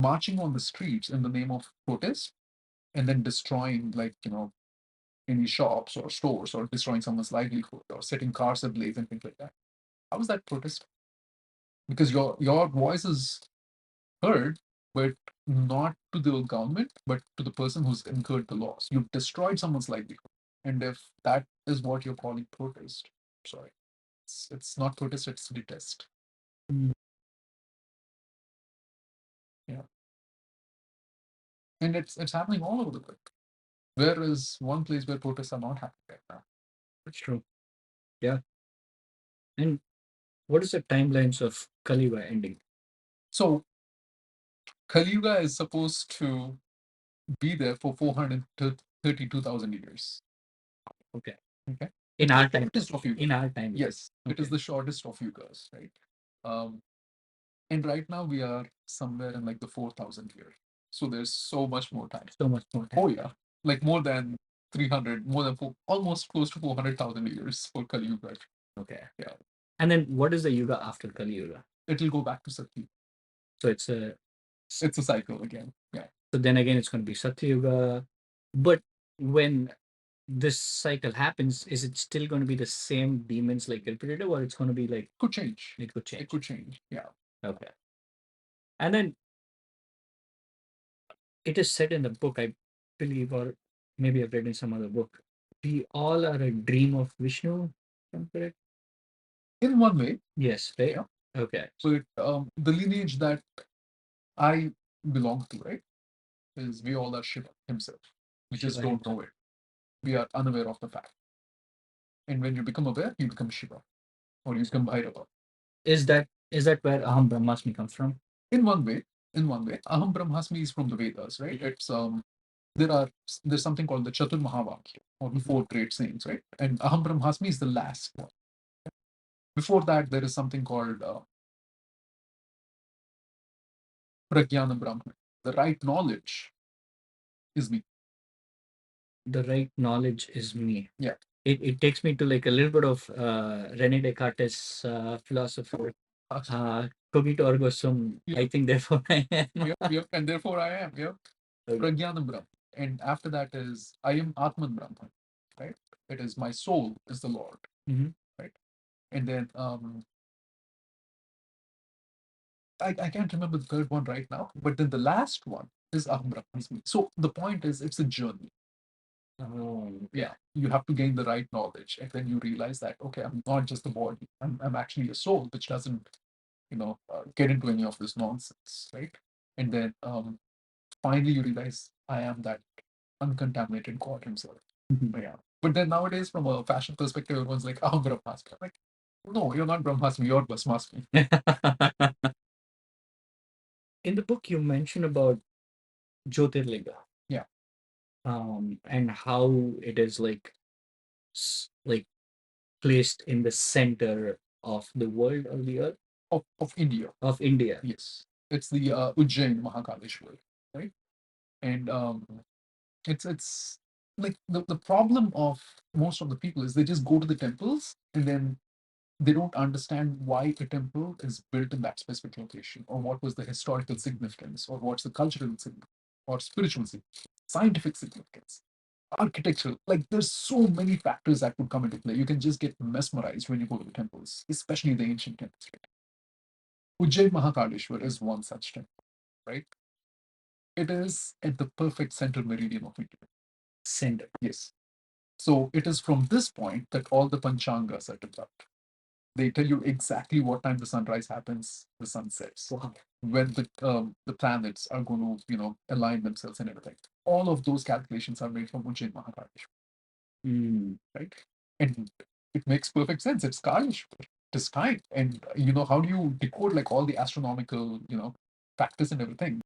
marching on the streets in the name of protest and then destroying, like, any shops or stores or destroying someone's livelihood or setting cars ablaze and things like that. How is that protest? Because your voice is heard, but not to the government, but to the person who's incurred the loss. You've destroyed someone's livelihood. And if that is what you're calling protest, sorry, it's not protest, it's detest. Mm. Yeah. And it's happening all over the world. Where is one place where protests are not happening right now? That's true. Yeah. And what is the timelines of Kali Yuga ending? So Kali Yuga is supposed to be there for 432,000 years. Okay. Okay. In It's our the time. shortest of yugas. In our time. Yes, it is Okay. the shortest of yugas, right? Um, and right now we are somewhere in like the 4,000 year. So there's so much more time. So much more time. Oh yeah, like more than 300, more than almost close to 400,000 years for Kali Yuga. Okay. Yeah, And then what is the Yuga after Kali Yuga? it'll go back to Sati. So It's a cycle again. Yeah. so then again it's going to be Satya Yuga. But when this cycle happens, is it still going to be the same demons like repetitive, or it's going to be like Could change. it could It change? could change. Yeah. Okay. And then it is said in the book, I believe, or maybe I've read in some other book, we all are a dream of Vishnu. If I'm correct? In one way, Yes, right? yeah. Okay. But the lineage that I belong to, right, is we all are Shiva himself. We just Shiva don't know himself. it. We are unaware of the fact. And when you become aware, you become Shiva or you become Bhairava. Is that where Aham Brahmasmi comes from? In one way, Aham Brahmasmi is from the Vedas, right? It's there's something called the Chatur Mahavakya or the four great sayings, right? And Aham Brahmasmi is the last one. Before that, there is something called Pragyana Brahman. The right knowledge is me. The right knowledge is me. Yeah. It takes me to like a little bit of Rene Descartes' philosophy. Cogito ergo sum. Yeah. I think therefore I am. Yep. And therefore I am. Yep. Okay. Pragyana Brahman. And after that is I am Atman Brahman, right? It is my soul is the Lord, Mhm. right? And then I can't remember the third one right now, but then the last one is Aham Brahmasmi. So the point is, it's a journey. Yeah, you have to gain the right knowledge, and then you realize that okay, I'm not just a body. I'm actually a soul, which doesn't, get into any of this nonsense, right? And then finally you realize I am that uncontaminated God Himself. Mhm. Yeah. But then nowadays, from a fashion perspective, everyone's like, "Oh, Brahmasmi." I'm like, no, you're not Brahmasmi. You're Bhasmasmi. In the book, you mentioned about Jyotirlinga. Yeah. And how it is like placed in the center of the world or the earth Of India. of India. Yes, it's the Ujjain Mahakaleshwar, right? And it's like the problem of most of the people is they just go to the temples and then they don't understand why a temple is built in that specific location or what was the historical significance or what's the cultural significance or spiritual significance, scientific significance, architectural. Like there's so many factors that would come into play. You can just get mesmerized when you go to the temples, especially the ancient temples. Right? Ujjain Mahakaleshwar is one such temple, right? It is at the perfect center meridian of India. Center. Yes. So it is from this point that all the panchangas are developed. They tell you exactly what time the sunrise happens, the sun sets, Wow. when the planets are going to align themselves and everything. All of those calculations are made from Ujjain Mahakaleshwar, right? And it makes perfect sense. It's Kaleshwar. It is time, and how do you decode like all the astronomical factors and everything?